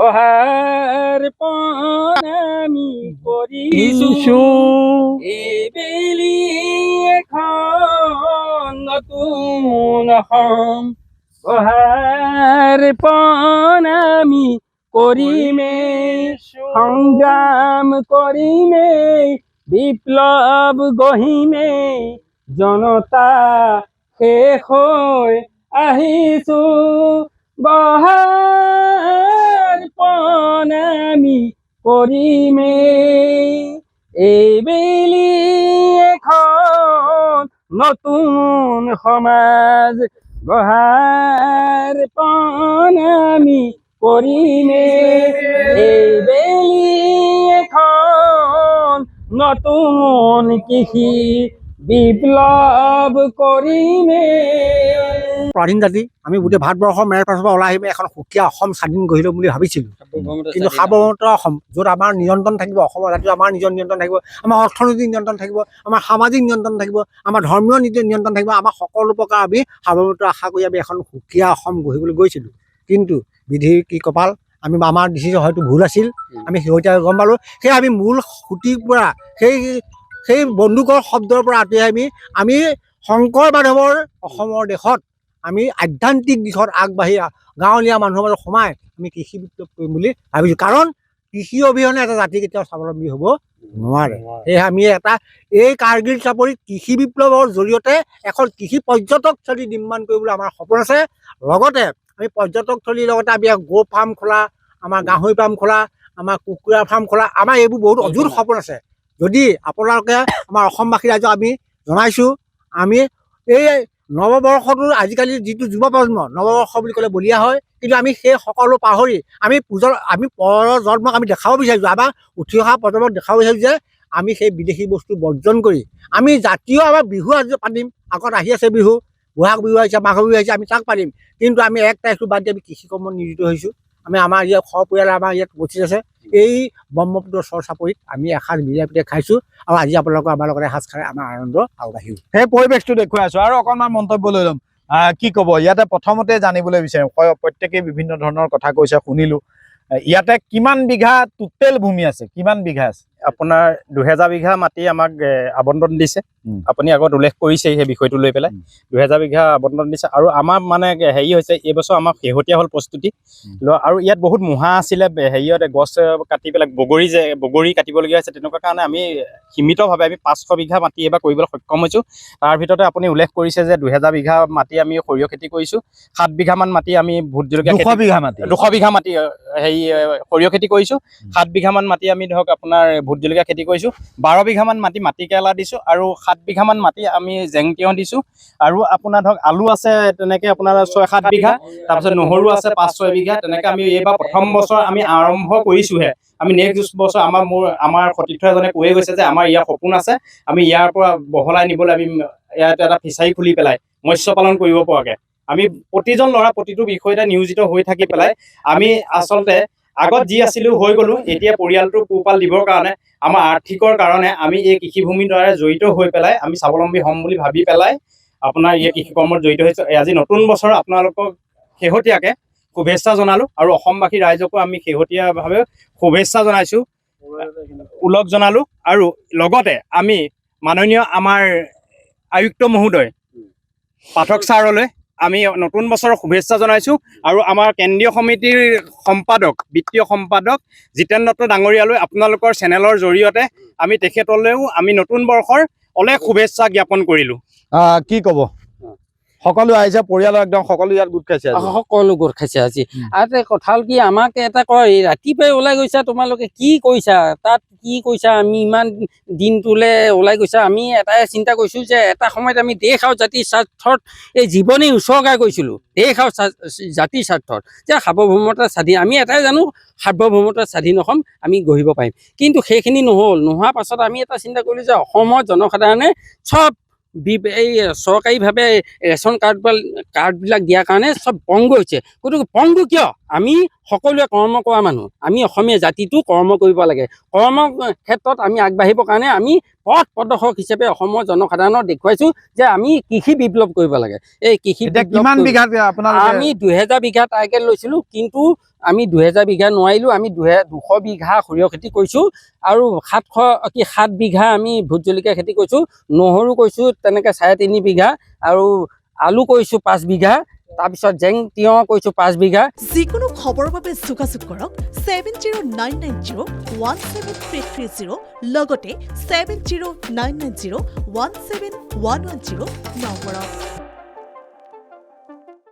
অহাৰ প্ৰণামী কৰিছো এইবেলি এখন নতুন অসম অহাৰ প্ৰণামী কৰিমেই সংগ্ৰাম কৰিমেই বিপ্লৱ গঢ়িমেই জনতা শেষ হৈ আহিছো বহাৰ প্ৰণামী কৰিমেই এইবেলি এখন নতুন সমাজ গঢ়াৰ প্ৰণামী কৰিমেই এইবেলি এখন নতুন কৃষি বিপ্লৱ কৰিমেই। স্বাধীন জাতি আমি গোটেই ভাৰতবৰ্ষৰ মেৰ পাছৰ পৰা ওলাই আহিম এখন সুকীয়া অসম স্বাধীন গঢ়ি ল'ম বুলি ভাবিছিলোঁ, কিন্তু সাৰ্বভৌমত্ব অসম য'ত আমাৰ নিয়ন্ত্ৰণ থাকিব, অসমৰ জাতিৰ আমাৰ নিজৰ নিয়ন্ত্ৰণ থাকিব, আমাৰ অৰ্থনৈতিক নিয়ন্ত্ৰণ থাকিব, আমাৰ সামাজিক নিয়ন্ত্ৰণ থাকিব, আমাৰ ধৰ্মীয় নিয়ন্ত্ৰণ থাকিব, আমাৰ সকলো প্ৰকাৰ আমি সাৰ্বভৌমত্ব আশা কৰি আমি এখন সুকীয়া অসম গঢ়িবলৈ গৈছিলোঁ। কিন্তু বিধিৰ কি কপাল, আমাৰ ডিচিছন হয়তো ভুল আছিল, আমি শেহতীয়া গম পালোঁ। সেই আমি মূল সুঁতিৰ পৰা সেই বন্দুকৰ শব্দৰ পৰা আঁতৰি আমি শংকৰ মাধৱৰ অসমৰ দেশত আমি আধ্যাত্মিক দিশত আগবাঢ়ি গাঁৱলীয়া মানুহৰ মাজত সোমাই আমি কৃষি বিপ্লৱ কৰিম বুলি ভাবিছোঁ। কাৰণ কৃষি অবিহনে এটা জাতি কেতিয়াও স্বাৱলম্বী হ'ব নোৱাৰে। সেয়েহে আমি এই কাৰ্গিল চাপৰিত কৃষি বিপ্লৱৰ জৰিয়তে এখন কৃষি পৰ্যটকস্থলী নিৰ্মাণ কৰিবলৈ আমাৰ সপোন আছে। লগতে আমি পৰ্যটকস্থলীৰ লগতে আমি গো ফাৰ্ম খোলা, আমাৰ গাহৰি ফাৰ্ম খোলা, আমাৰ কুকুৰা ফাৰ্ম খোলা, আমাৰ এইবোৰ বহুত অজুত সপোন আছে। যদি আপোনালোকে আমাৰ অসমবাসী ৰাইজক আমি জনাইছোঁ, আমি এই নৱবৰ্ষটো আজিকালি যিটো যুৱ প্ৰজন্ম নৱবৰ্ষ বুলি ক'লে বলিয়া হয়, কিন্তু আমি সেই সকলো পাহৰি আমি প্ৰজন্মক আমি দেখাব বিচাৰিছোঁ, আমাৰ উঠি অহা প্ৰজন্মক দেখাব বিচাৰিছোঁ যে আমি সেই বিদেশী বস্তু বৰ্জন কৰি আমি জাতীয় আমাৰ বিহু আজি পাতিম। আগত আহি আছে বিহু, বহাগ বিহু আহিছে, মাঘ বিহু আহিছে, আমি তাক পাতিম। কিন্তু আমি 1 তাৰিখটো বাদ দি আমি কৃষি কৰ্মত নিয়োজিত হৈছোঁ। আমাৰ ইয়াত সপৰিয়ালে আমাৰ ইয়াত উপস্থিত আছে। এই ব্ৰহ্মপুত্ৰ চৰ চাপৰিত আমি এসাঁজ মিলাই পিটাই খাইছোঁ, আৰু আজি আপোনালোকৰ আমাৰ লগতে এসাঁজ খাই আমাৰ আনন্দ আগবাঢ়িব। সেই পৰিৱেশটো দেখুৱাই আছোঁ আৰু অকণমান মন্তব্য লৈ ল'ম। কি ক'ব ইয়াতে প্ৰথমতে জানিবলৈ বিচাৰিম, প্ৰত্যেকেই বিভিন্ন ধৰণৰ কথা কৈছে শুনিলোঁ। ইয়াতে কিমান বিঘা টোটেল ভূমি আছে, কিমান বিঘা আছে? আপোনাৰ 2000 বিঘা মাটি আমাক আবণ্টন দিছে। আপুনি আগত উল্লেখ কৰিছেই সেই বিষয়টো লৈ পেলাই 2000 বিঘা আবণ্টন দিছে। আৰু আমাৰ মানে হেৰি হৈছে এইবছৰ আমাৰ শেহতীয়া হ'ল প্ৰস্তুতি, আৰু ইয়াত বহুত মুহা আছিলে, হেৰিয়তে গছ কাটি পেলাই বগৰী কাটিবলগীয়া হৈছে। তেনেকুৱা কাৰণে আমি সীমিতভাৱে আমি 500 বিঘা মাটি এইবাৰ কৰিবলৈ সক্ষম হৈছোঁ। তাৰ ভিতৰতে আপুনি উল্লেখ কৰিছে যে 2000 বিঘা মাটি আমি সৰিয়হ খেতি কৰিছোঁ, 7 বিঘামান মাটি আমি ভোট জলকীয়া 200 বিঘা মাটি হেৰি সৰিয়হ খেতি কৰিছোঁ, 7 বিঘামান মাটি আমি ধৰক আপোনাৰ ভোট জলকীয়া খেতি কৰিছোঁ, 12 বিঘামান মাটি কেৰেলা দিছোঁ, আৰু 7 বিঘামান মাটি আমি জেংতিয়হ দিছোঁ। আৰু আপোনাৰ ধৰক আলু আছে তেনেকৈ আপোনাৰ 6-7 বিঘা, তাৰপিছত নহৰু আছে 5-6 বিঘা। তেনেকৈ আমি এইবাৰ প্ৰথম বছৰ আমি আৰম্ভ কৰিছোঁহে। আমি নেক্সট বছৰ আমাৰ সতীৰ্থ এজনে কৈয়ে গৈছে যে আমাৰ ইয়াৰ সপোন আছে, আমি ইয়াৰ পৰা বহলাই নিবলৈ আমি ইয়াত এটা ফিচাৰী খুলি পেলাই মৎস্য পালন কৰিব পৰাকৈ আমি প্ৰতিজন ল'ৰা প্ৰতিটো বিষয়তে নিয়োজিত হৈ থাকি পেলাই আমি আচলতে আগত যি আছিলোঁ হৈ গ'লোঁ। এতিয়া পৰিয়ালটোৰ পোহপাল দিবৰ কাৰণে, আমাৰ আৰ্থিকৰ কাৰণে আমি এই কৃষিভূমিৰ দ্বাৰা জড়িত হৈ পেলাই আমি স্বাৱলম্বী হ'ম বুলি ভাবি পেলাই আপোনাৰ এই কৃষি কৰ্মত জড়িত হৈছোঁ। আজি নতুন বছৰ আপোনালোকক শেহতীয়াকৈ শুভেচ্ছা জনালোঁ, আৰু অসমবাসী ৰাইজকো আমি শেহতীয়াভাৱে শুভেচ্ছা জনাইছোঁ, ওলগ জনালোঁ। আৰু লগতে আমি মাননীয় আমাৰ আয়ুক্ত মহোদয় পাঠক ছাৰলৈ আমি নতুন বছৰৰ শুভেচ্ছা জনাইছোঁ, আৰু আমাৰ কেন্দ্ৰীয় সমিতিৰ সম্পাদক বিত্তীয় সম্পাদক জিতেন দত্ত ডাঙৰীয়ালৈ আপোনালোকৰ চেনেলৰ জৰিয়তে আমি তেখেতলৈও আমি নতুন বৰ্ষৰ অলেখ শুভেচ্ছা জ্ঞাপন কৰিলোঁ। কি ক'ব? সকলো আহিছে, পৰিয়ালৰ একদম সকলো ইয়াত গোট খাইছে, সকলো গোট খাইছে আজি। আৰু কথা হ'ল কি, আমাক এটা কয় ৰাতিপুৱাই ওলাই গৈছা তোমালোকে কি কৰিছা, তাত কি কৰিছা, আমি ইমান দিনটোলৈ ওলাই গৈছা। আমি এটাই চিন্তা কৰিছোঁ যে এটা সময়ত আমি দেশ আৰু জাতিৰ স্বাৰ্থত এই জীৱনেই উচৰ্গা কৰিছিলোঁ, দেশ আৰু জাতিৰ স্বাৰ্থত যে সাৰ্বভৌমত্ব স্বাধীন। আমি এটাই জানো, সাৰ্বভৌমত্ব স্বাধীন অসম আমি গঢ়িব পাৰিম। কিন্তু সেইখিনি নোহোৱাৰ পাছত আমি এটা চিন্তা কৰিলোঁ যে অসমৰ জনসাধাৰণে চব এই চৰকাৰীভাৱে ৰেচন কাৰ্ডবিলাক দিয়াৰ কাৰণে চব পংগু হৈছে। গতিকে পংগু কিয়? আমি সকলোৱে কৰ্ম কৰা মানুহ, আমি অসমীয়া জাতিটো কৰ্ম কৰিব লাগে। কৰ্ম ক্ষেত্ৰত আমি আগবাঢ়িবৰ কাৰণে আমি পথ প্ৰদৰ্শক হিচাপে অসমৰ জনসাধাৰণক দেখুৱাইছোঁ যে আমি কৃষি বিপ্লৱ কৰিব লাগে। এই কৃষি এতিয়া বিপ্লৱ কিমান কৰিব- বিঘাত আপোনালোকে আমি 2000 বিঘা টাৰ্গেট লৈছিলোঁ, কিন্তু আমি 2000 বিঘা নোৱাৰিলোঁ। আমি 200 বিঘা সৰিয়হ খেতি কৰিছোঁ আৰু 7 বিঘা আমি ভোট জলকীয়া খেতি কৰিছোঁ, নহৰু কৰিছোঁ তেনেকৈ 3.5 বিঘা আৰু আলু কৰিছোঁ 5 বিঘা, তাৰপিছত জেং তিয়ঁহ কৰিছোঁ 5 বিঘা। যিকোনো খবৰৰ বাবে যোগাযোগ কৰক 7099017330 লগতে 7099017110 নম্বৰত।